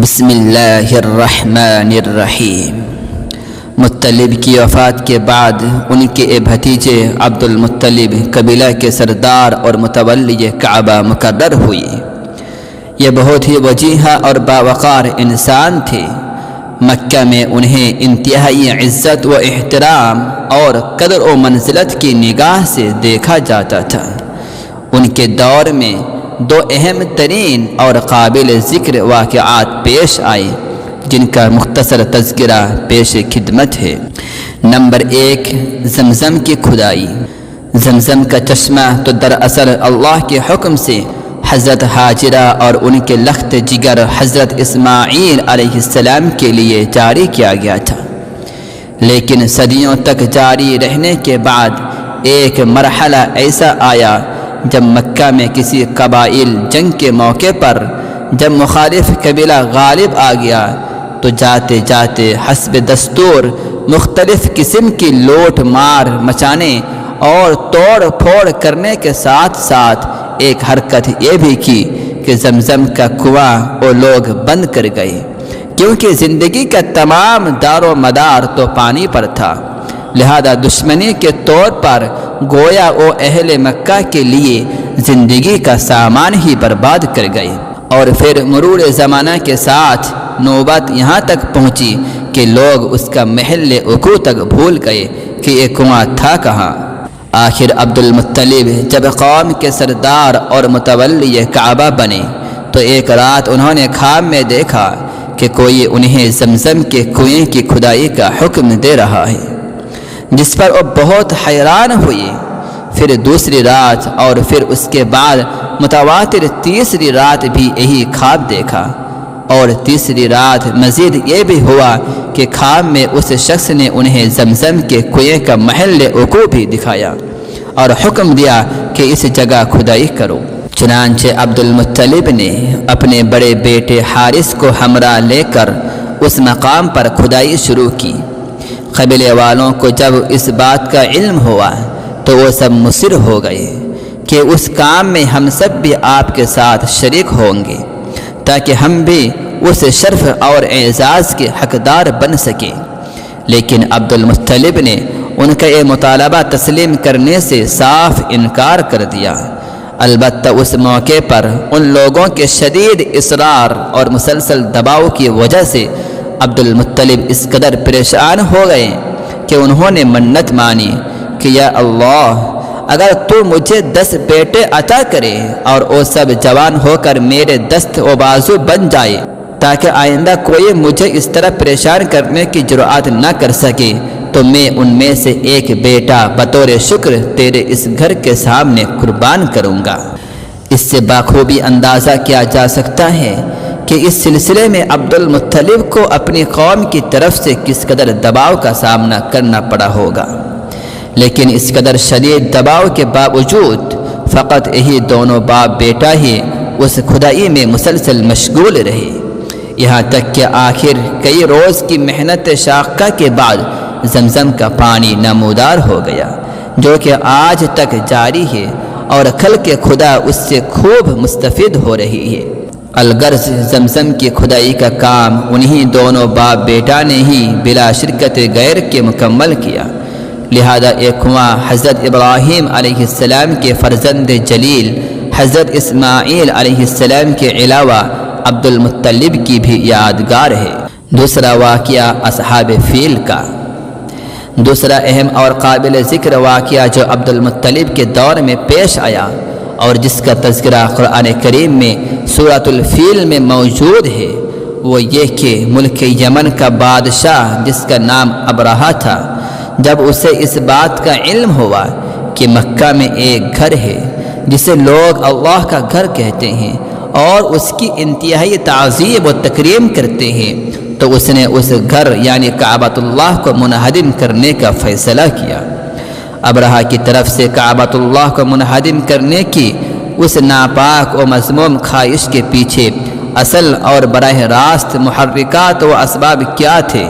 بسم اللہ الرحمن الرحیم۔ مطلب کی وفات کے بعد ان کے بھتیجے عبد المطلب قبیلہ کے سردار اور متولی کعبہ مقرر ہوئی۔ یہ بہت ہی وجیحہ اور باوقار انسان تھے۔ مکہ میں انہیں انتہائی عزت و احترام اور قدر و منزلت کی نگاہ سے دیکھا جاتا تھا۔ ان کے دور میں دو اہم ترین اور قابل ذکر واقعات پیش آئے جن کا مختصر تذکرہ پیش خدمت ہے۔ نمبر 1، زمزم کی کھدائی۔ زمزم کا چشمہ تو دراصل اللہ کے حکم سے حضرت حاجرہ اور ان کے لخت جگر حضرت اسماعیل علیہ السلام کے لیے جاری کیا گیا تھا، لیکن صدیوں تک جاری رہنے کے بعد ایک مرحلہ ایسا آیا جب مکہ میں کسی قبائل جنگ کے موقع پر جب مخالف قبیلہ غالب آ گیا تو جاتے جاتے حسب دستور مختلف قسم کی لوٹ مار مچانے اور توڑ پھوڑ کرنے کے ساتھ ساتھ ایک حرکت یہ بھی کی کہ زمزم کا کنواں وہ لوگ بند کر گئے، کیونکہ زندگی کا تمام دار و مدار تو پانی پر تھا، لہذا دشمنی کے طور پر گویا وہ اہل مکہ کے لیے زندگی کا سامان ہی برباد کر گئے۔ اور پھر مرور زمانہ کے ساتھ نوبت یہاں تک پہنچی کہ لوگ اس کا محل وقوع تک بھول گئے کہ یہ کنواں تھا کہاں۔ آخر عبد المطلب جب قوم کے سردار اور متولی کعبہ بنے تو ایک رات انہوں نے خواب میں دیکھا کہ کوئی انہیں زمزم کے کنویں کی کھدائی کا حکم دے رہا ہے، جس پر وہ بہت حیران ہوئی۔ پھر دوسری رات اور پھر اس کے بعد متواتر تیسری رات بھی یہی خواب دیکھا، اور تیسری رات مزید یہ بھی ہوا کہ خواب میں اس شخص نے انہیں زمزم کے کنویں کا محل وقوع بھی دکھایا اور حکم دیا کہ اس جگہ کھدائی کرو۔ چنانچہ عبد المطلب نے اپنے بڑے بیٹے حارث کو ہمراہ لے کر اس مقام پر کھدائی شروع کی۔ قبیلے والوں کو جب اس بات کا علم ہوا تو وہ سب مصر ہو گئے کہ اس کام میں ہم سب بھی آپ کے ساتھ شریک ہوں گے تاکہ ہم بھی اس شرف اور اعزاز کے حقدار بن سکیں، لیکن عبد المطلب نے ان کا یہ مطالبہ تسلیم کرنے سے صاف انکار کر دیا۔ البتہ اس موقع پر ان لوگوں کے شدید اصرار اور مسلسل دباؤ کی وجہ سے عبد المطلب اس قدر پریشان ہو گئے کہ انہوں نے منت مانی کہ یا اللہ، اگر تو مجھے 10 بیٹے عطا کرے اور وہ سب جوان ہو کر میرے دست و بازو بن جائے تاکہ آئندہ کوئی مجھے اس طرح پریشان کرنے کی جرأت نہ کر سکے، تو میں ان میں سے ایک بیٹا بطور شکر تیرے اس گھر کے سامنے قربان کروں گا۔ اس سے بخوبی اندازہ کیا جا سکتا ہے کہ اس سلسلے میں عبد المطلب کو اپنی قوم کی طرف سے کس قدر دباؤ کا سامنا کرنا پڑا ہوگا، لیکن اس قدر شدید دباؤ کے باوجود فقط یہی دونوں باپ بیٹا ہی اس کھدائی میں مسلسل مشغول رہے، یہاں تک کہ آخر کئی روز کی محنت شاقہ کے بعد زمزم کا پانی نمودار ہو گیا، جو کہ آج تک جاری ہے اور خلق خدا اس سے خوب مستفید ہو رہی ہے۔ الغرض زمزم کی کھدائی کا کام انہی دونوں باپ بیٹا نے ہی بلا شرکت غیر کے مکمل کیا، لہذا ایک کنواں حضرت ابراہیم علیہ السلام کے فرزند جلیل حضرت اسماعیل علیہ السلام کے علاوہ عبد المطلب کی بھی یادگار ہے۔ دوسرا واقعہ اصحاب فیل کا۔ دوسرا اہم اور قابل ذکر واقعہ جو عبد المطلب کے دور میں پیش آیا اور جس کا تذکرہ قرآن کریم میں سورۃ الفیل میں موجود ہے، وہ یہ کہ ملک یمن کا بادشاہ جس کا نام ابرہہ تھا، جب اسے اس بات کا علم ہوا کہ مکہ میں ایک گھر ہے جسے لوگ اللہ کا گھر کہتے ہیں اور اس کی انتہائی تعظیم و تکریم کرتے ہیں، تو اس نے اس گھر یعنی کعبۃ اللہ کو منہدم کرنے کا فیصلہ کیا۔ ابرہہ کی طرف سے کعبۃ اللہ کو منہدم کرنے کی اس ناپاک و مذموم خواہش کے پیچھے اصل اور براہ راست محرکات و اسباب کیا تھے،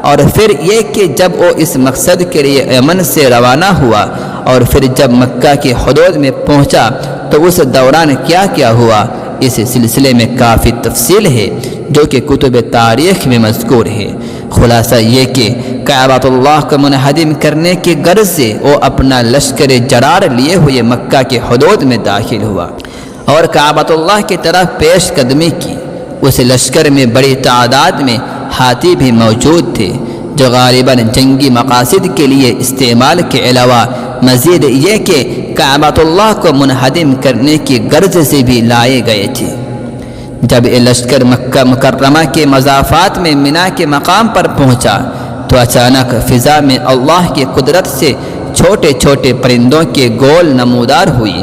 اور پھر یہ کہ جب وہ اس مقصد کے لیے یمن سے روانہ ہوا اور پھر جب مکہ کی حدود میں پہنچا تو اس دوران کیا کیا ہوا، اس سلسلے میں کافی تفصیل ہے جو کہ کتب تاریخ میں مذکور ہے۔ خلاصہ یہ کہ کعبۃ اللہ کو منہدم کرنے کی غرض سے وہ اپنا لشکر جرار لیے ہوئے مکہ کے حدود میں داخل ہوا اور کعبۃ اللہ کی طرف پیش قدمی کی۔ اس لشکر میں بڑی تعداد میں ہاتھی بھی موجود تھے جو غالباً جنگی مقاصد کے لیے استعمال کے علاوہ مزید یہ کہ کعبۃ اللہ کو منہدم کرنے کی غرض سے بھی لائے گئے تھے۔ جب یہ لشکر مکہ مکرمہ کے مضافات میں منا کے مقام پر پہنچا تو اچانک فضا میں اللہ کی قدرت سے چھوٹے چھوٹے پرندوں کے گول نمودار ہوئی۔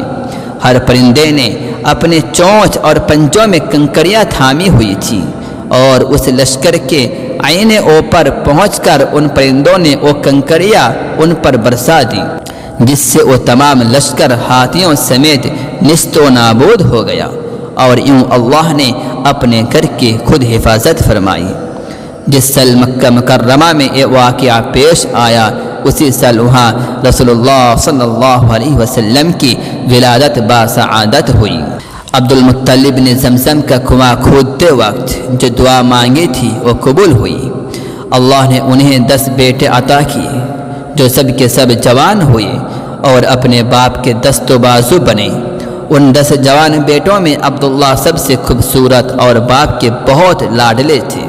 ہر پرندے نے اپنے چونچ اور پنجوں میں کنکریاں تھامی ہوئی تھی اور اس لشکر کے عین اوپر پہنچ کر ان پرندوں نے وہ کنکریاں ان پر برسا دی، جس سے وہ تمام لشکر ہاتھیوں سمیت نیست و نابود ہو گیا اور یوں اللہ نے اپنے گھر کی خود حفاظت فرمائی۔ جس سال مکہ مکرمہ میں یہ واقعہ پیش آیا اسی سال وہاں رسول اللہ صلی اللہ علیہ وسلم کی ولادت باسعادت ہوئی۔ عبد المطلب نے زمزم کا کنواں کھودتے وقت جو دعا مانگی تھی وہ قبول ہوئی۔ اللہ نے انہیں 10 بیٹے عطا کیے جو سب کے سب جوان ہوئے اور اپنے باپ کے دست و بازو بنے۔ ان 10 جوان بیٹوں میں عبداللہ سب سے خوبصورت اور باپ کے بہت لاڈلے تھے۔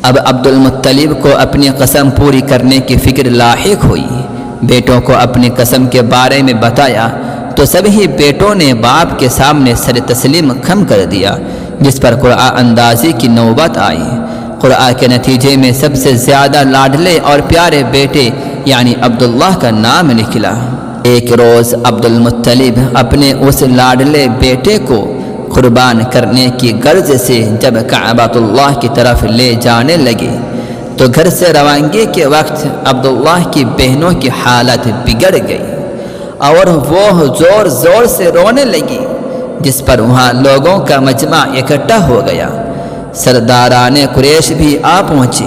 اب عبد المطلب کو اپنی قسم پوری کرنے کی فکر لاحق ہوئی۔ بیٹوں کو اپنی قسم کے بارے میں بتایا تو سبھی بیٹوں نے باپ کے سامنے سر تسلیم خم کر دیا، جس پر قرعہ اندازی کی نوبت آئی۔ قرعہ کے نتیجے میں سب سے زیادہ لاڈلے اور پیارے بیٹے یعنی عبداللہ کا نام نکلا۔ ایک روز عبد المطلب اپنے اس لاڈلے بیٹے کو قربان کرنے کی غرض سے جب کعبۃ اللہ کی طرف لے جانے لگے تو گھر سے روانگی کے وقت عبداللہ کی بہنوں کی حالت بگڑ گئی اور وہ زور زور سے رونے لگی، جس پر وہاں لوگوں کا مجمع اکٹھا ہو گیا۔ سرداران قریش بھی آ پہنچے۔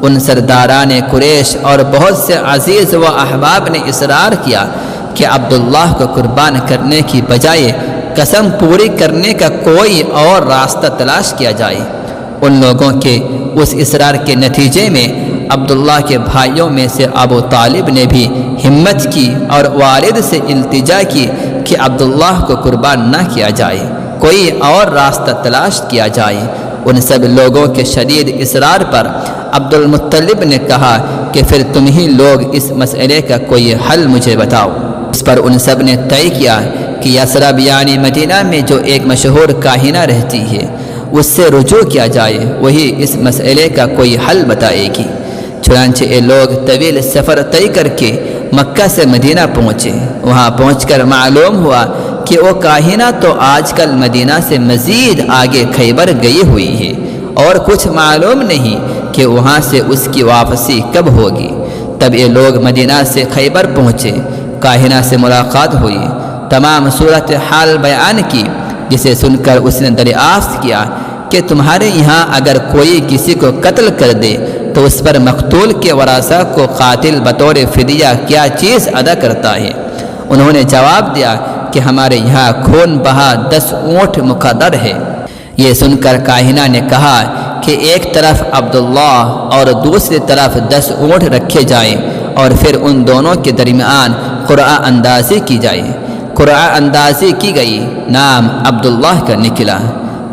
ان سرداران قریش اور بہت سے عزیز و احباب نے اصرار کیا کہ عبداللہ کو قربان کرنے کی بجائے قسم پوری کرنے کا کوئی اور راستہ تلاش کیا جائے۔ ان لوگوں کے اس اصرار کے نتیجے میں عبداللہ کے بھائیوں میں سے ابو طالب نے بھی ہمت کی اور والد سے التجا کی کہ عبداللہ کو قربان نہ کیا جائے، کوئی اور راستہ تلاش کیا جائے۔ ان سب لوگوں کے شدید اصرار پر عبد المطلب نے کہا کہ پھر تم ہی لوگ اس مسئلے کا کوئی حل مجھے بتاؤ۔ اس پر ان سب نے طے کیا کہ یثرب یعنی مدینہ میں جو ایک مشہور کاہنہ رہتی ہے اس سے رجوع کیا جائے، وہی اس مسئلے کا کوئی حل بتائے گی۔ چنانچہ یہ لوگ طویل سفر طے کر کے مکہ سے مدینہ پہنچے۔ وہاں پہنچ کر معلوم ہوا کہ وہ کاہنہ تو آج کل مدینہ سے مزید آگے خیبر گئی ہوئی ہے اور کچھ معلوم نہیں کہ وہاں سے اس کی واپسی کب ہوگی۔ تب یہ لوگ مدینہ سے خیبر پہنچے، کاہنہ سے ملاقات ہوئی، تمام صورت حال بیان کی، جسے سن کر اس نے دریافت کیا کہ تمہارے یہاں اگر کوئی کسی کو قتل کر دے تو اس پر مقتول کے ورثاء کو قاتل بطور فدیہ کیا چیز ادا کرتا ہے؟ انہوں نے جواب دیا کہ ہمارے یہاں خون بہا 10 اونٹ مقرر ہے۔ یہ سن کر کاہنہ نے کہا کہ ایک طرف عبداللہ اور دوسری طرف 10 اونٹ رکھے جائیں اور پھر ان دونوں کے درمیان قرعہ اندازی کی جائے۔ قرعہ اندازی کی گئی، نام عبداللہ کا نکلا۔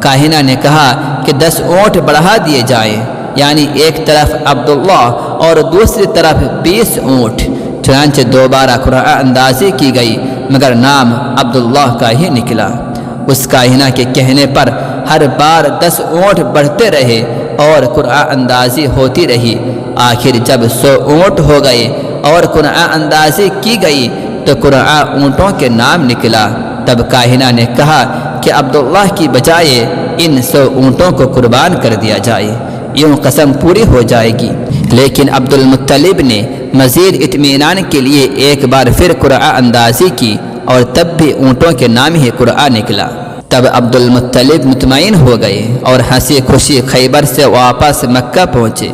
کاہنہ نے کہا کہ 10 اونٹ بڑھا دیے جائیں، یعنی ایک طرف عبداللہ اور دوسری طرف 20 اونٹ۔ چنانچہ دوبارہ قرعہ اندازی کی گئی مگر نام عبداللہ کا ہی نکلا۔ اس کاہنہ کے کہنے پر ہر بار 10 اونٹ بڑھتے رہے اور قرعہ اندازی ہوتی رہی۔ آخر جب 100 اونٹ ہو گئے اور قرعہ اندازی کی گئی تو قرعہ اونٹوں کے نام نکلا۔ تب کاہنہ نے کہا کہ عبداللہ کی بجائے ان 100 اونٹوں کو قربان کر دیا جائے، یوں قسم پوری ہو جائے گی۔ لیکن عبد المطلب نے مزید اطمینان کے لیے ایک بار پھر قرعہ اندازی کی اور تب بھی اونٹوں کے نام ہی قرعہ نکلا۔ تب عبد المطلب مطمئن ہو گئے اور ہنسی خوشی خیبر سے واپس مکہ پہنچے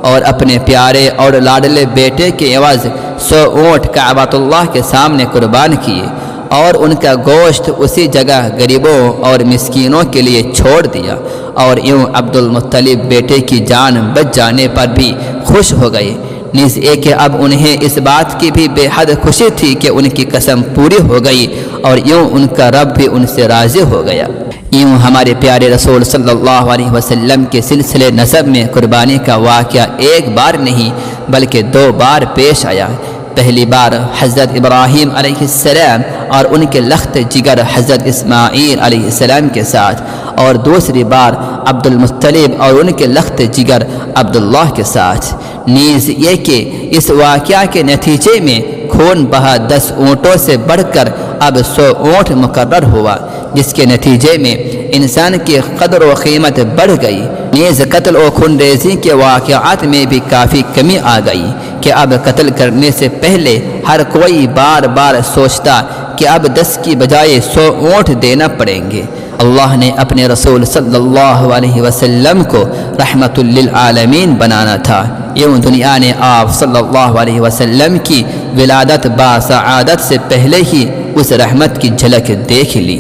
اور اپنے پیارے اور لاڈلے بیٹے کے عوض 100 اونٹ کعبۃ اللہ کے سامنے قربان کیے اور ان کا گوشت اسی جگہ غریبوں اور مسکینوں کے لیے چھوڑ دیا، اور یوں عبد المطلب بیٹے کی جان بچ جانے پر بھی خوش ہو گئے، نیز یہ کہ اب انہیں اس بات کی بھی بے حد خوشی تھی کہ ان کی قسم پوری ہو گئی، اور یوں ان کا رب بھی ان سے راضی ہو گیا۔ یوں ہمارے پیارے رسول صلی اللہ علیہ وسلم کے سلسلے نسب میں قربانی کا واقعہ ایک بار نہیں بلکہ 2 بار پیش آیا۔ پہلی بار حضرت ابراہیم علیہ السلام اور ان کے لخت جگر حضرت اسماعیل علیہ السلام کے ساتھ، اور دوسری بار عبد المطلب اور ان کے لخت جگر عبداللہ کے ساتھ۔ نیز یہ کہ اس واقعہ کے نتیجے میں خون بہا 10 اونٹوں سے بڑھ کر اب 100 اونٹ مقرر ہوا، جس کے نتیجے میں انسان کی قدر و قیمت بڑھ گئی۔ نیز قتل و خون ریزی کے واقعات میں بھی کافی کمی آ گئی کہ اب قتل کرنے سے پہلے ہر کوئی بار بار سوچتا کہ اب 10 کی بجائے 100 اونٹ دینا پڑیں گے۔ اللہ نے اپنے رسول صلی اللہ علیہ وسلم کو رحمت للعالمین بنانا تھا، یوں دنیا نے آپ صلی اللہ علیہ وسلم کی ولادت باسعادت سے پہلے ہی اس رحمت کی جھلک دیکھ لی۔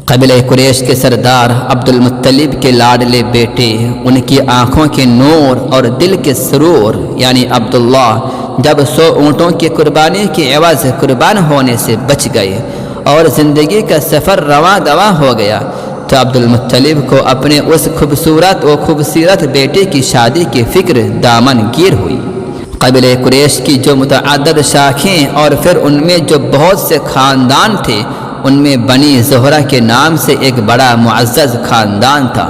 قبیلہ قریش کے سردار عبد المطلب کے لاڈلے بیٹے، ان کی آنکھوں کے نور اور دل کے سرور یعنی عبداللہ جب 100 اونٹوں کی قربانی کے عوض قربان ہونے سے بچ گئے اور زندگی کا سفر رواں دواں ہو گیا، تو عبد المطلب کو اپنے اس خوبصورت بیٹے کی شادی کی فکر دامن گیر ہوئی۔ قبیلہ قریش کی جو متعدد شاخیں اور پھر ان میں جو بہت سے خاندان تھے، ان میں بنی زہرہ کے نام سے ایک بڑا معزز خاندان تھا۔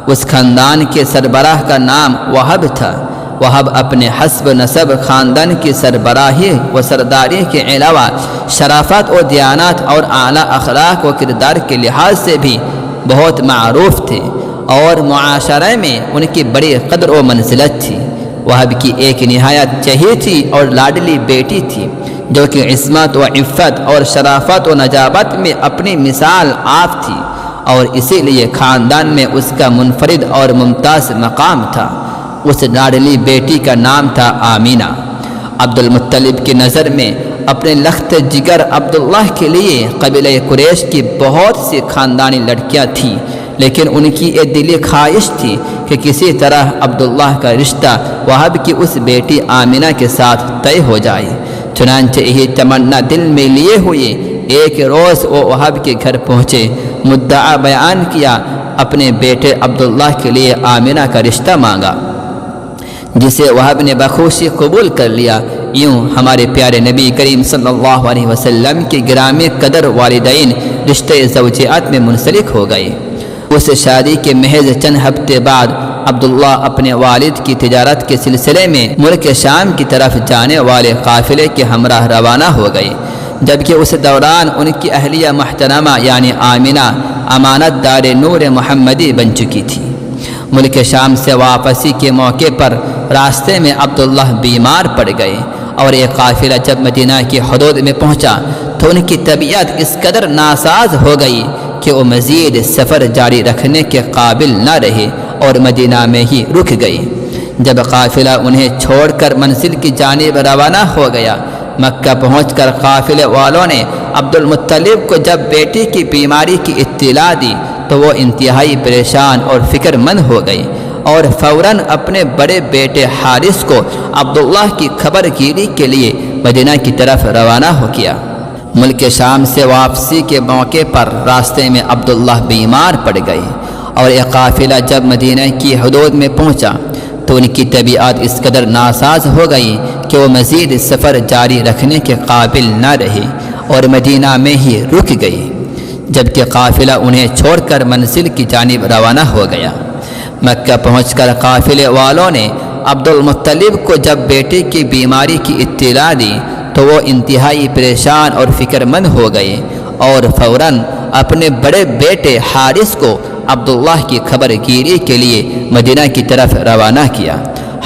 اس خاندان کے سربراہ کا نام وہب تھا۔ وہب اپنے حسب نسب خاندان کی سربراہی و سرداری کے علاوہ شرافت و دیانت اور اعلیٰ اخلاق و کردار کے لحاظ سے بھی بہت معروف تھے، اور معاشرے میں ان کی بڑی قدر و منزلت تھی۔ وہب کی ایک نہایت چہیتی اور لاڈلی بیٹی تھی، جو کہ عصمت و عفت اور شرافت و نجابت میں اپنی مثال آپ تھی، اور اسی لیے خاندان میں اس کا منفرد اور ممتاز مقام تھا۔ اس لاڈلی بیٹی کا نام تھا آمینہ۔ عبد المطلب کی نظر میں اپنے لخت جگر عبداللہ کے لیے قبیلہ قریش کی بہت سی خاندانی لڑکیاں تھیں، لیکن ان کی ایک دلی خواہش تھی کہ کسی طرح عبداللہ کا رشتہ وہب کی اس بیٹی آمینہ کے ساتھ طے ہو جائے۔ چنانچہ یہی تمنا دل میں لیے ہوئے ایک روز وہ وہب کے گھر پہنچے، مدعا بیان کیا، اپنے بیٹے عبداللہ کے لیے آمینہ کا رشتہ مانگا، جسے وہب نے بخوشی قبول کر لیا۔ یوں ہمارے پیارے نبی کریم صلی اللہ علیہ وسلم کے گرامی قدر والدین رشتے زوجیات میں منسلک ہو گئے۔ اس شادی کے محض چند ہفتے بعد عبداللہ اپنے والد کی تجارت کے سلسلے میں ملک شام کی طرف جانے والے قافلے کے ہمراہ روانہ ہو گئے، جبکہ اس دوران ان کی اہلیہ محترمہ یعنی آمینہ امانت دار نور محمدی بن چکی تھی۔ ملک شام سے واپسی کے موقع پر راستے میں عبداللہ بیمار پڑ گئے، اور یہ قافلہ جب مدینہ کی حدود میں پہنچا تو ان کی طبیعت اس قدر ناساز ہو گئی کہ وہ مزید سفر جاری رکھنے کے قابل نہ رہے اور مدینہ میں ہی رک گئی۔ جب قافلہ انہیں چھوڑ کر منزل کی جانب روانہ ہو گیا، مکہ پہنچ کر قافلے والوں نے عبد المطلب کو جب بیٹی کی بیماری کی اطلاع دی تو وہ انتہائی پریشان اور فکر مند ہو گئی، اور فوراً اپنے بڑے بیٹے حارث کو عبداللہ کی خبر گیری کے لیے مدینہ کی طرف روانہ ہو کیا۔ ملک شام سے واپسی کے موقع پر راستے میں عبداللہ بیمار پڑ گئے، اور یہ قافلہ جب مدینہ کی حدود میں پہنچا تو ان کی طبیعت اس قدر ناساز ہو گئی کہ وہ مزید سفر جاری رکھنے کے قابل نہ رہے اور مدینہ میں ہی رک گئی، جبکہ قافلہ انہیں چھوڑ کر منزل کی جانب روانہ ہو گیا۔ مکہ پہنچ کر قافلے والوں نے عبد المطلب کو جب بیٹے کی بیماری کی اطلاع دی تو وہ انتہائی پریشان اور فکر مند ہو گئے، اور فوراً اپنے بڑے بیٹے حارث کو عبداللہ کی خبر گیری کے لیے مدینہ کی طرف روانہ کیا۔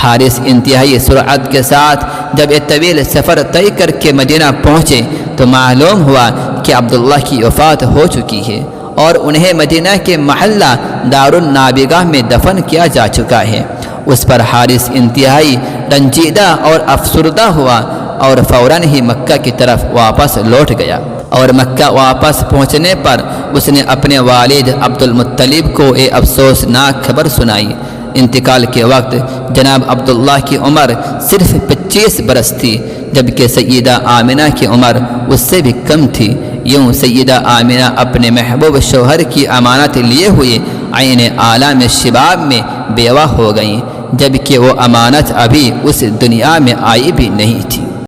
حارث انتہائی سرعت کے ساتھ جب یہ طویل سفر طے کر کے مدینہ پہنچے تو معلوم ہوا کہ عبداللہ کی وفات ہو چکی ہے، اور انہیں مدینہ کے محلہ دار النابغہ میں دفن کیا جا چکا ہے۔ اس پر حارث انتہائی رنجیدہ اور افسردہ ہوا، اور فوراً ہی مکہ کی طرف واپس لوٹ گیا، اور مکہ واپس پہنچنے پر اس نے اپنے والد عبد المطلب کو یہ افسوسناک خبر سنائی۔ انتقال کے وقت جناب عبداللہ کی عمر صرف 25 برس تھی، جبکہ سیدہ آمنہ کی عمر اس سے بھی کم تھی۔ یوں سیدہ آمنہ اپنے محبوب شوہر کی امانت لیے ہوئے عین عالم شباب میں بیوہ ہو گئیں، جبکہ وہ امانت ابھی اس دنیا میں آئی بھی نہیں تھی۔